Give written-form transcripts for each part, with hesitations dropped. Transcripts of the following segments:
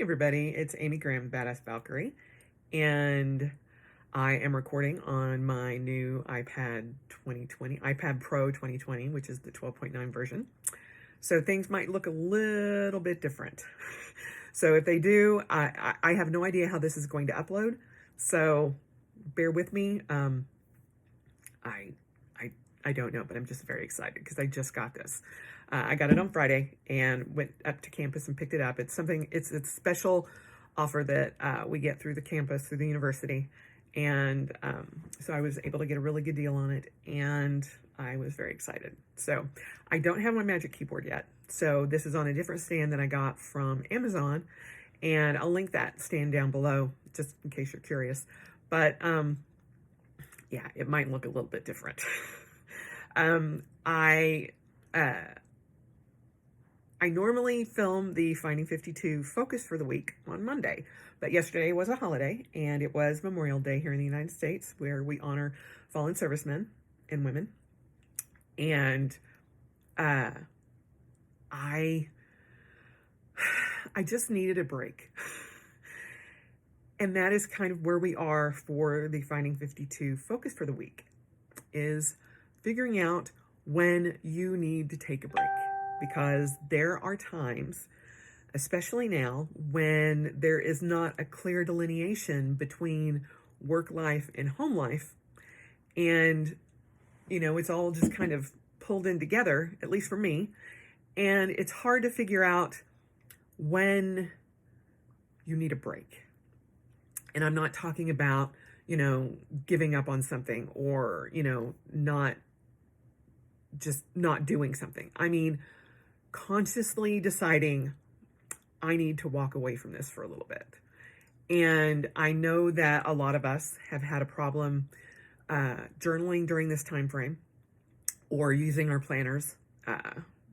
Everybody, it's Amy Graham, Badass Valkyrie, and I am recording on my new iPad Pro 2020, which is the 12.9 version. So things might look a little bit different. So if they do, I have no idea how this is going to upload. So bear with me. I I don't know, but I'm just very excited because I just got this. I got it on Friday and went up to campus and picked it up. It's a special offer that we get through the campus, through the university. And so I was able to get a really good deal on it, and I was very excited. So I don't have my Magic Keyboard yet. So this is on a different stand that I got from Amazon, and I'll link that stand down below just in case you're curious. But yeah, it might look a little bit different. I normally film the Finding 52 focus for the week on Monday, but yesterday was a holiday, and it was Memorial Day here in the United States, where we honor fallen servicemen and women. And I just needed a break. And that is kind of where we are for the Finding 52 focus for the week, is figuring out when you need to take a break. Because there are times, especially now, when there is not a clear delineation between work life and home life. And, you know, it's all just kind of pulled in together, at least for me. And it's hard to figure out when you need a break. And I'm not talking about, you know, giving up on something or, you know, not doing something. I mean, consciously deciding I need to walk away from this for a little bit. And I know that a lot of us have had a problem journaling during this time frame, or using our planners,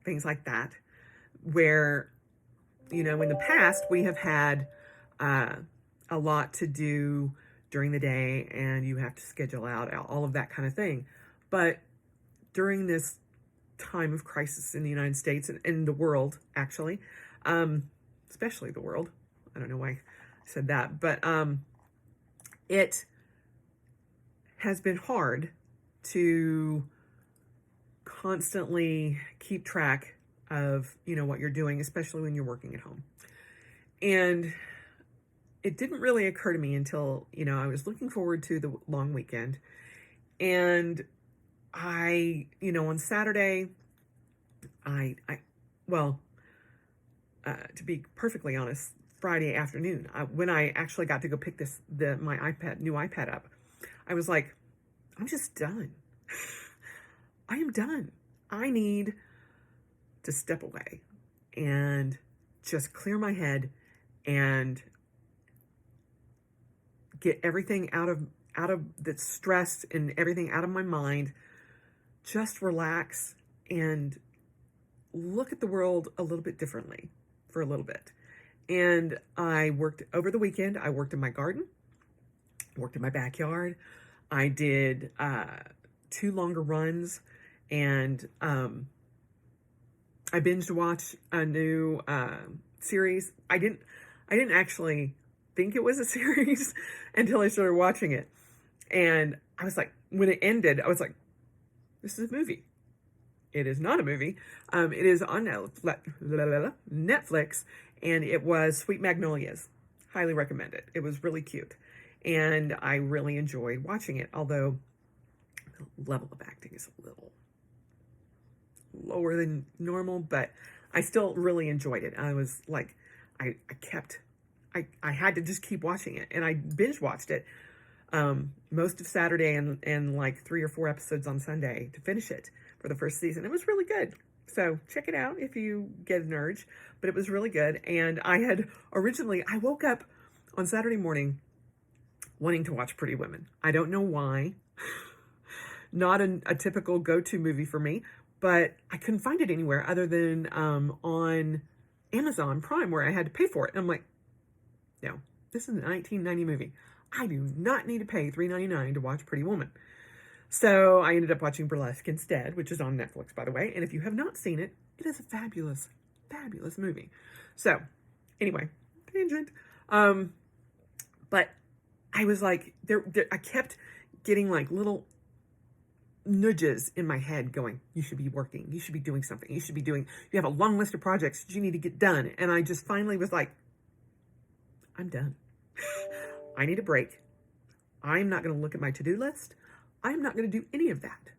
things like that, where, you know, in the past we have had a lot to do during the day, and you have to schedule out all of that kind of thing. But during this time of crisis in the United States and in the world, actually, especially the world. I don't know why I said that, but it has been hard to constantly keep track of, you know, what you're doing, especially when you're working at home. And it didn't really occur to me until, you know, I was looking forward to the long weekend, and you know, on Saturday, to be perfectly honest, Friday afternoon, when I actually got to go pick my new iPad up, I was like, I'm just done. I am done. I need to step away and just clear my head and get everything out of the stress and everything out of my mind. Just relax and look at the world a little bit differently for a little bit. And I worked over the weekend. I worked in my garden, worked in my backyard. I did 2 longer runs, and I binged watched a new series. I didn't actually think it was a series until I started watching it. And I was like, when it ended, I was like, this is a movie. It is not a movie. It is on Netflix, and it was Sweet Magnolias. Highly recommend it. It was really cute, and I really enjoyed watching it, although the level of acting is a little lower than normal, but I still really enjoyed it. I was like, I had to just keep watching it, and I binge watched it most of Saturday and like 3 or 4 episodes on Sunday to finish it for the first season. It was really good. So check it out if you get an urge, but it was really good. And I woke up on Saturday morning wanting to watch Pretty Women. I don't know why. Not a typical go-to movie for me, but I couldn't find it anywhere other than on Amazon Prime, where I had to pay for it. And I'm like, no, this is a 1990 movie. I do not need to pay $3.99 to watch Pretty Woman. So I ended up watching Burlesque instead, which is on Netflix, by the way. And if you have not seen it, it is a fabulous, fabulous movie. So anyway, Tangent. But I was like, I kept getting like little nudges in my head going, you should be working. You should be doing something. You have a long list of projects that you need to get done. And I just finally was like, I'm done. I need a break. I'm not going to look at my to-do list. I'm not going to do any of that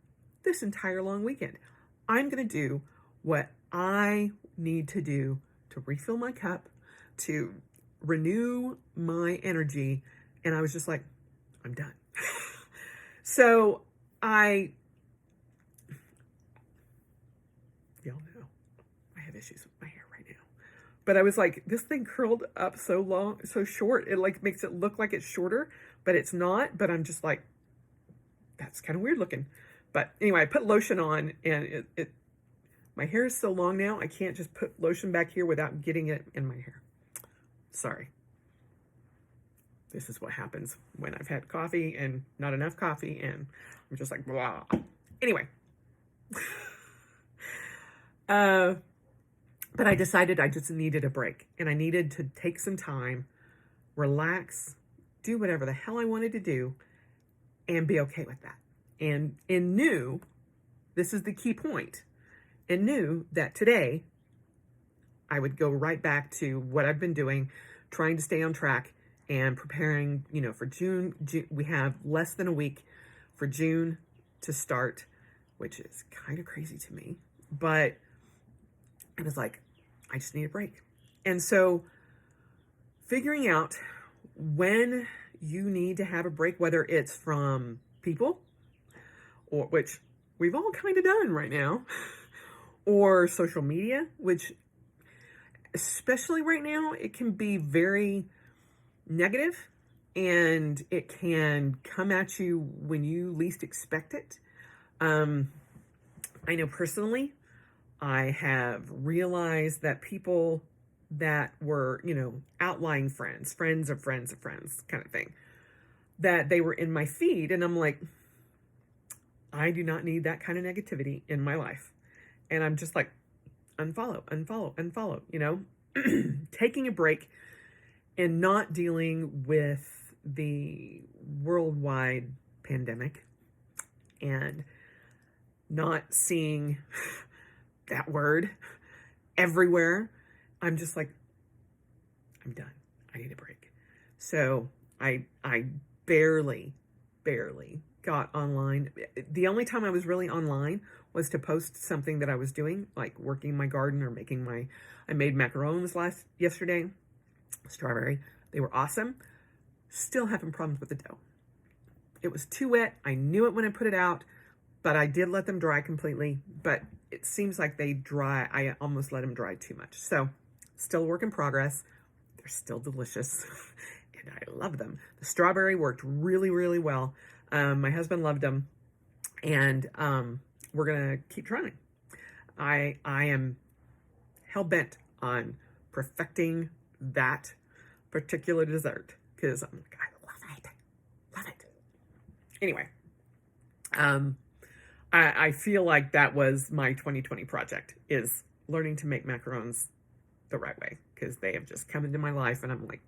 this entire long weekend. I'm going to do what I need to do to refill my cup, to renew my energy. And I was just like, I'm done. So y'all know I have issues with my hair right now. But I was like, this thing curled up so long, so short, it like makes it look like it's shorter, but it's not. But I'm just like, that's kind of weird looking. But anyway, I put lotion on, and my hair is so long now, I can't just put lotion back here without getting it in my hair. Sorry. This is what happens when I've had coffee and not enough coffee, and I'm just like, blah. Anyway. But I decided I just needed a break, and I needed to take some time, relax, do whatever the hell I wanted to do, and be okay with that. And knew, this is the key point, and knew that today I would go right back to what I've been doing, trying to stay on track and preparing, for June. We have less than a week for June to start, which is kind of crazy to me, but I was like, I just need a break. And so figuring out when you need to have a break, whether it's from people, or which we've all kind of done right now, or social media, which especially right now, it can be very negative, and it can come at you when you least expect it. I know personally, I have realized that people that were, outlying friends of friends of friends kind of thing, that they were in my feed, and I'm like, I do not need that kind of negativity in my life. And I'm just like, unfollow, taking a break and not dealing with the worldwide pandemic and not seeing that word everywhere. I'm just like, I'm done. I need a break. So I barely got online. The only time I was really online was to post something that I was doing, like working my garden or I made macarons yesterday, strawberry. They were awesome. Still having problems with the dough. It was too wet. I knew it when I put it out, but I did let them dry completely. But it seems like they dry. I almost let them dry too much. So still a work in progress. They're still delicious and I love them. The strawberry worked really, really well. My husband loved them, and we're going to keep trying. I am hell-bent on perfecting that particular dessert because I'm like, I love it. Anyway, I feel like that was my 2020 project, is learning to make macarons the right way, because they have just come into my life, and I'm like,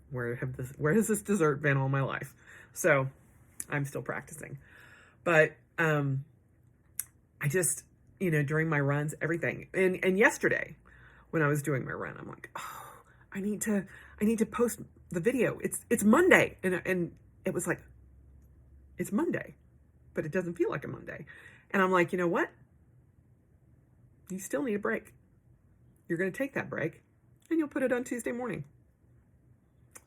where has this dessert been all my life? So I'm still practicing. But I just, during my runs, everything. And yesterday when I was doing my run, I'm like, oh, I need to post the video. It's Monday. And it was like, it's Monday, but it doesn't feel like a Monday. And I'm like, you know what? You still need a break. You're going to take that break and you'll put it on Tuesday morning.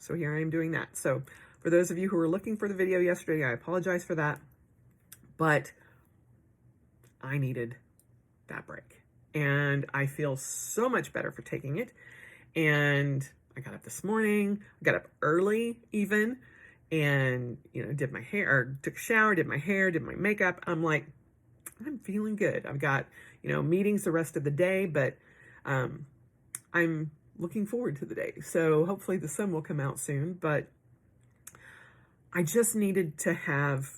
So here I am doing that. So for those of you who were looking for the video yesterday, I apologize for that, but I needed that break, and I feel so much better for taking it. And I got up this morning, I got up early even, and, did my hair, or took a shower, did my hair, did my makeup. I'm like, I'm feeling good. I've got, meetings the rest of the day, but I'm looking forward to the day. So hopefully the sun will come out soon, but I just needed to have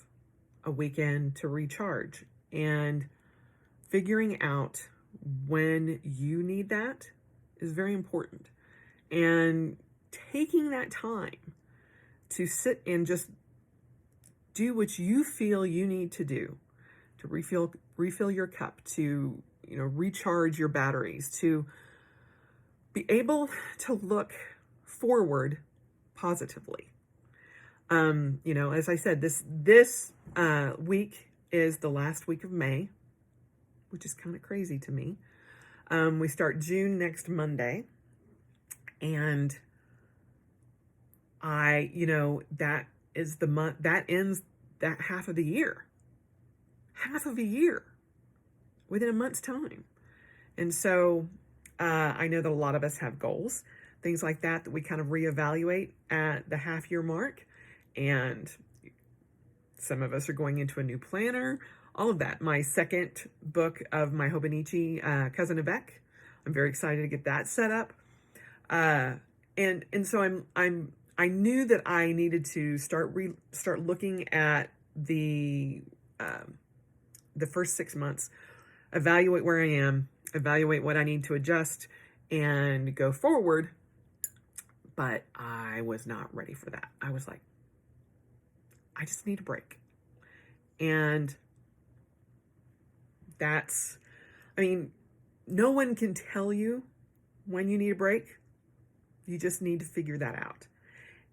a weekend to recharge, and figuring out when you need that is very important. and taking that time to sit and just do what you feel you need to do to refill your cup, to, recharge your batteries, to be able to look forward positively. As I said, this week is the last week of May, which is kind of crazy to me. We start June next Monday, and that is the month that ends that half of a year within a month's time. And so I know that a lot of us have goals, things like that we kind of reevaluate at the half year mark. And some of us are going into a new planner, all of that. My second book of my Hobonichi, Cousin of Beck. I'm very excited to get that set up. And so I knew that I needed to start looking at the first 6 months, evaluate where I am, evaluate what I need to adjust, and go forward. But I was not ready for that. I was like, I just need a break. And no one can tell you when you need a break. You just need to figure that out.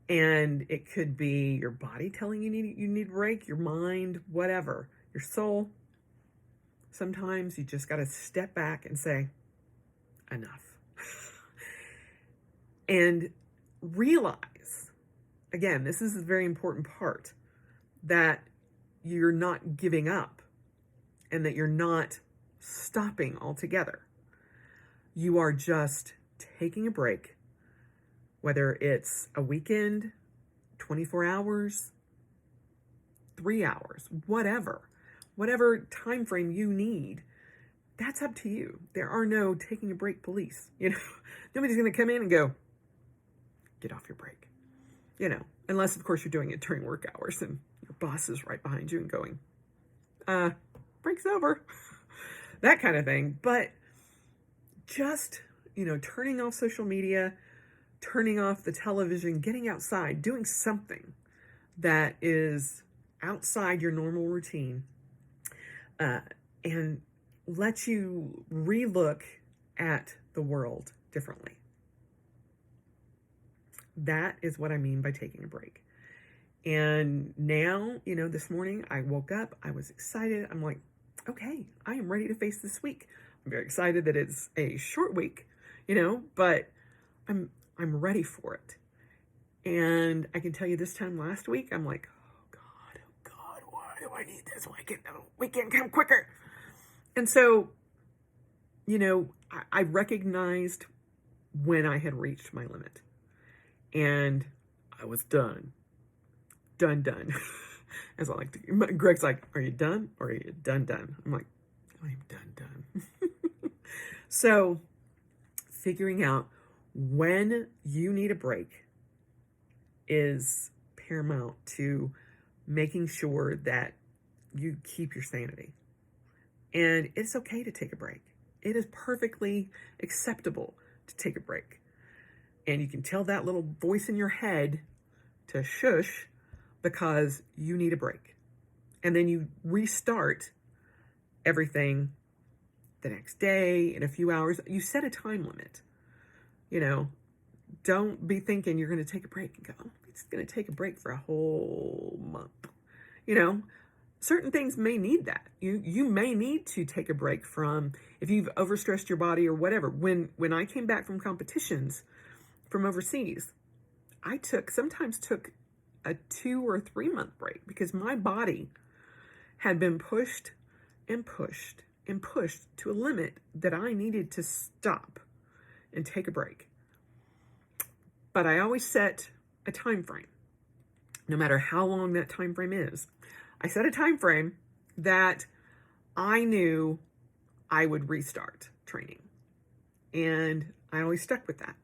And it could be your body telling you need a break, your mind, whatever, your soul. Sometimes you just got to step back and say, enough. And realize, again, this is a very important part, that you're not giving up and that you're not stopping altogether. You are just taking a break, whether it's a weekend, 24 hours, 3 hours, whatever time frame you need. That's up to you. There are no taking a break police. Nobody's going to come in and go, get off your break. Unless of course you're doing it during work hours and your boss is right behind you and going, break's over. That kind of thing. But just, turning off social media, turning off the television, getting outside, doing something that is outside your normal routine, and let you relook at the world differently. That is what I mean by taking a break. And now, this morning I woke up, I was excited. I'm like, okay, I am ready to face this week. I'm very excited that it's a short week, but I'm ready for it. And I can tell you this time last week, I'm like, oh God, why do I need this? Why can't the weekend come quicker? And so, I recognized when I had reached my limit. And I was done. Done. As I like to, Greg's like, are you done? Or are you done? I'm like, I'm done. So, figuring out when you need a break is paramount to making sure that you keep your sanity. And it's okay to take a break. It is perfectly acceptable to take a break. And you can tell that little voice in your head to shush because you need a break. And then you restart everything the next day, in a few hours. You set a time limit. Don't be thinking you're going to take a break and go, oh, it's going to take a break for a whole month. Certain things may need that. You may need to take a break from, if you've overstressed your body or whatever. When I came back from competitions from overseas, I sometimes took a 2 or 3 month break because my body had been pushed and pushed and pushed to a limit that I needed to stop and take a break. But I always set a time frame, no matter how long that time frame is. I set a time frame that I knew I would restart training. And I always stuck with that.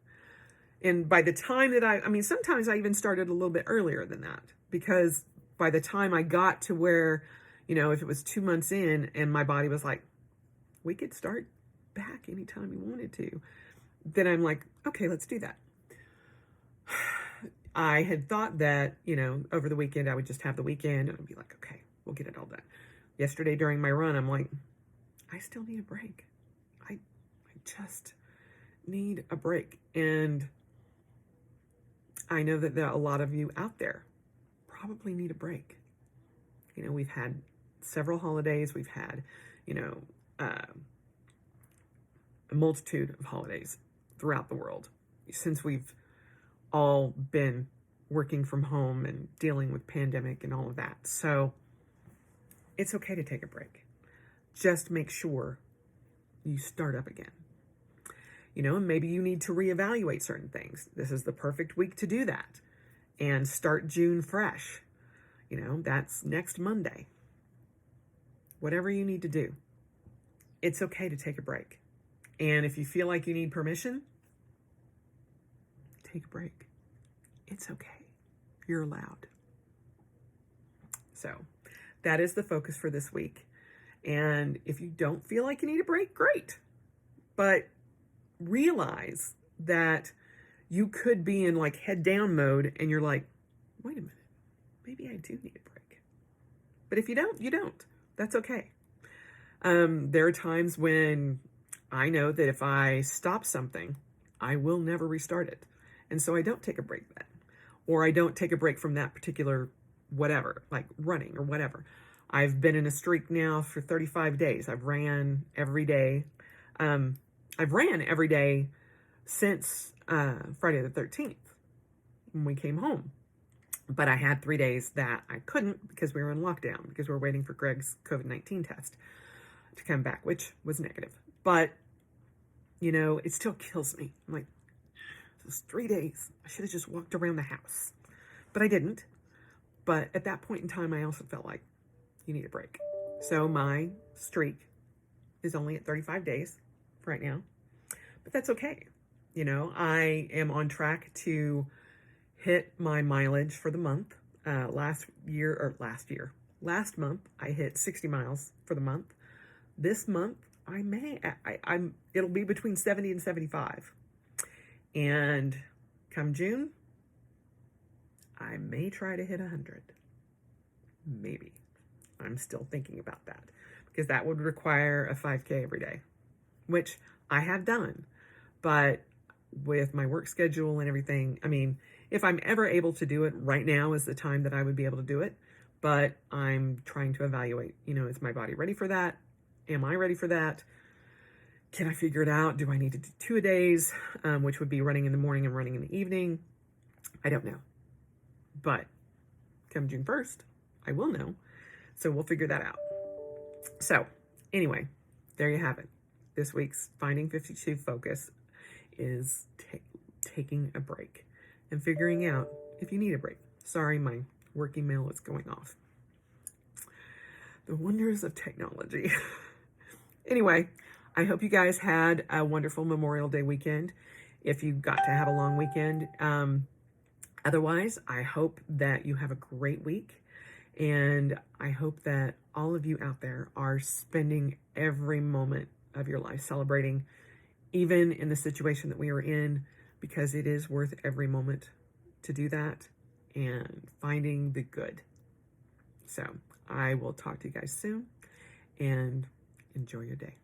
And by the time that sometimes I even started a little bit earlier than that, because by the time I got to where, if it was 2 months in and my body was like, we could start back anytime you wanted to, then I'm like, okay, let's do that. I had thought that, over the weekend, I would just have the weekend and I'd be like, okay, we'll get it all done. Yesterday during my run, I'm like, I still need a break. I just need a break. And I know that there are a lot of you out there probably need a break. We've had several holidays. We've had, a multitude of holidays throughout the world since we've all been working from home and dealing with pandemic and all of that. So it's okay to take a break. Just make sure you start up again. And maybe you need to reevaluate certain things. This is the perfect week to do that and start June fresh. That's next Monday. Whatever you need to do, it's okay to take a break. And if you feel like you need permission, take a break. It's okay. You're allowed. So that is the focus for this week. And if you don't feel like you need a break, great. But realize that you could be in like head down mode and you're like, wait a minute, maybe I do need a break. But if you don't, you don't. That's okay. There are times when I know that if I stop something, I will never restart it. And so I don't take a break then. Or I don't take a break from that particular whatever, like running or whatever. I've been in a streak now for 35 days. I've ran every day. I've ran every day since Friday the 13th when we came home. But I had 3 days that I couldn't because we were in lockdown, because we were waiting for Greg's COVID-19 test to come back, which was negative. But, it still kills me. I'm like, this is 3 days. I should have just walked around the house. But I didn't. But at that point in time, I also felt like you need a break. So my streak is only at 35 days right now. But that's okay. I am on track to hit my mileage for the month. Last month, I hit 60 miles for the month. This month, it'll be between 70 and 75. And come June, I may try to hit 100. Maybe. I'm still thinking about that because that would require a 5K every day, which I have done. But with my work schedule and everything, if I'm ever able to do it, right now is the time that I would be able to do it. But I'm trying to evaluate, is my body ready for that? Am I ready for that? Can I figure it out? Do I need to do 2 a days, which would be running in the morning and running in the evening? I don't know. But come June 1st, I will know. So we'll figure that out. So anyway, there you have it. This week's Finding 52 focus is taking a break and figuring out if you need a break. Sorry, my work email is going off. The wonders of technology. Anyway, I hope you guys had a wonderful Memorial Day weekend. If you got to have a long weekend. Otherwise, I hope that you have a great week. And I hope that all of you out there are spending every moment of your life celebrating, even in the situation that we are in, because it is worth every moment to do that and finding the good. So I will talk to you guys soon and enjoy your day.